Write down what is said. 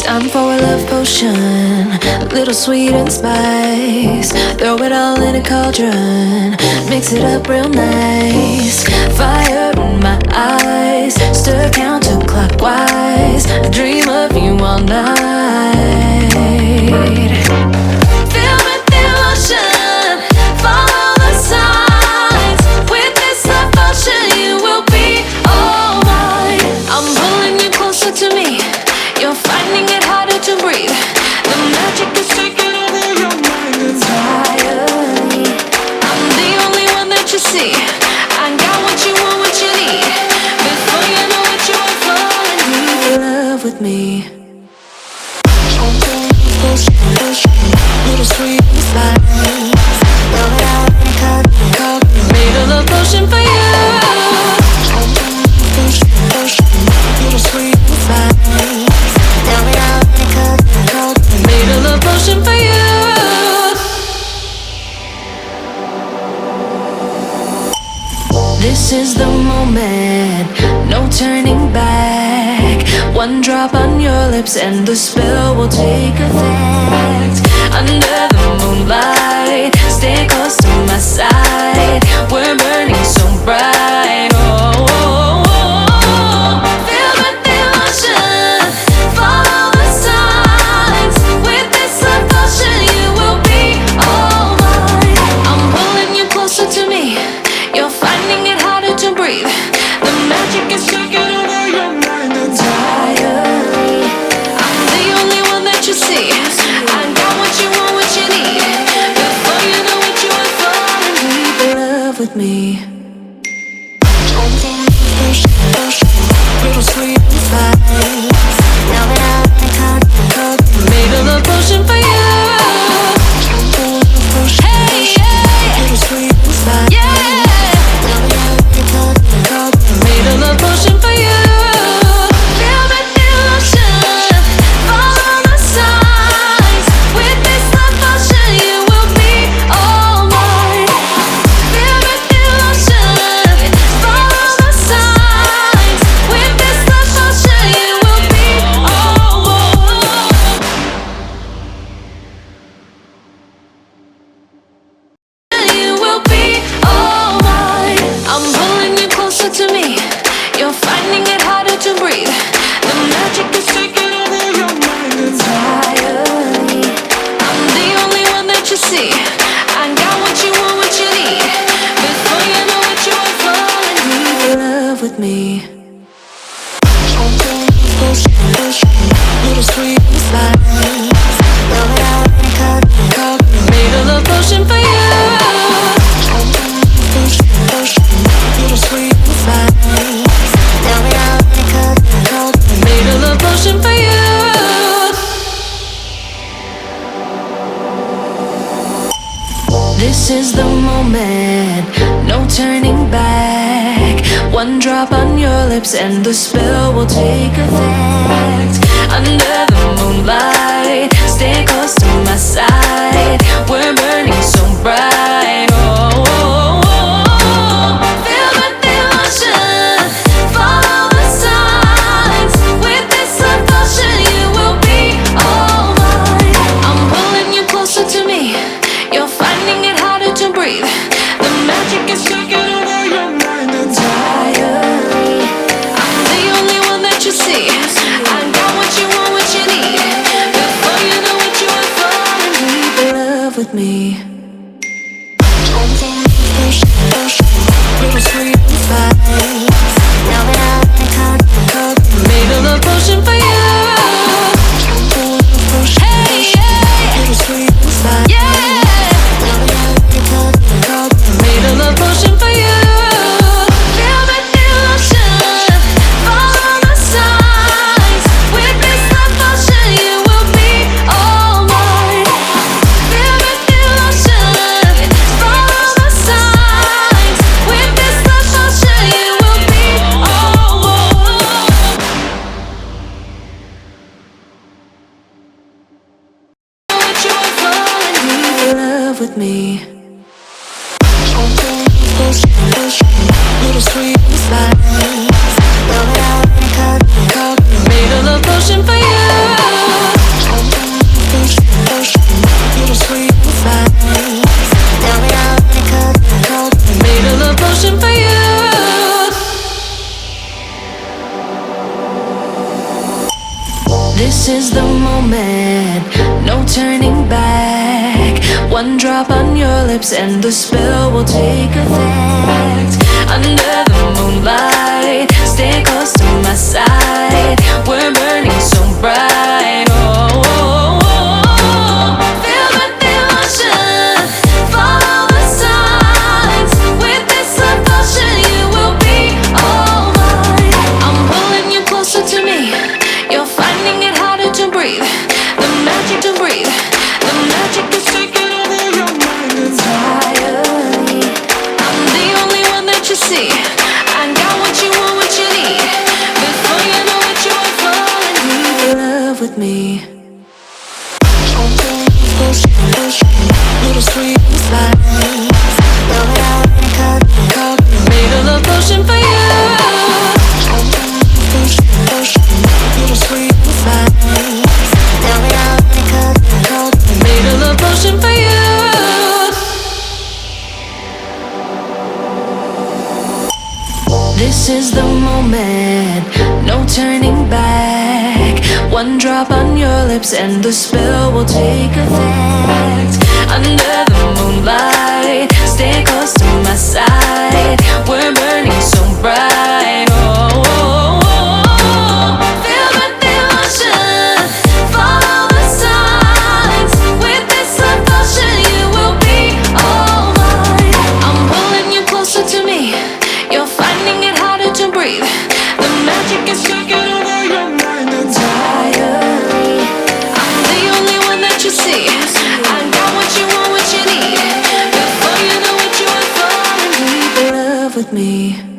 Time for a love potion, a little sweet and spice. Throw it all in a cauldron, mix it up real nice. Fire in my eyes, stir counterclockwise. I dream of you all night. Filled with devotion, follow the signs. With this love potion, you will be all mine. I'm pulling you closer to me. You're finding it harder to breathe. The magic is taking over your mind entirely. I'm the only one that you see. I got what you want, what you need. Before you know what you are falling in love with me. Little sweet spice. Made a love potion for you. Little sweet spice. Made a love potion for you. This is the moment, no turning back. One drop on your lips and the spell will take effect. Under the moonlight, stay close to my side. We're burning so bright. Oh, oh, oh. Filled with devotion, follow the signs. With this love potion, you will be all mine. I'm pulling you closer to me. You're finding it harder to breathe. The magic is taking over your mind entirely. I'm the only one that you see. I got what you want, what you need. Before you know what you are falling deep in love with me. Little sweet spice. Made a love potion for you. Hey, yeah. Little sweet spice. Yeah. Made a love potion for you. Feel the devotion, follow the signs. With this love potion, you will be all mine. Feel the devotion, follow the signs. With this love potion, you will be all mine. You will be all mine. I'm pulling you closer to me. You're finding it harder to breathe. The magic is taking over your mind entirely. I'm the only one that you see. I got what you want, what you need. Before you know what you are falling deep in love with me. Little sweet spice. Made a love potion for you. Little sweet spice. Made a love potion for you. This is the moment, no turning back. One drop on your lips and the spell will take effect. Under the moonlight, stay close to my side. We're burning so bright. Oh, oh, oh. Feel the devotion, follow the signs. With this love potion, you will be all mine. I'm pulling you closer to me. You're finding it harder to breathe. The magic is taking over your mind entirely. I'm the only one that you see. I got what you want, what you need. Before you know what you are falling deep in love with me. lips and the spell will take effect. Under the moonlight, stay close to my side. We're burning so bright. Oh, oh, oh, oh. Feel the devotion, follow the signs. With this devotion, you will be all mine. I'm pulling you closer to me. You're finding it harder to breathe. The magic to breathe. The magic is taking over your mind entirely. I'm the only one that you see. I got what you want, what you need. Before you know it, you are falling deep in love with me. Little sweet slice. Made a love potion for you. Little sweet slice. Made a love potion for you. This is the moment, no turning back. One drop on your lips and the spell will take effect. Under the moonlight, stay close to my side. We're burning so bright. Oh, oh, oh, oh. Feel the devotion, follow the signs. With this devotion, you will be all mine. I'm pulling you closer to me. You're finding it harder to breathe. The magic is taking over your mind entirely. I'm the only one that you see. I got what you want, what you need. Before you know it, you are falling deep in love with me.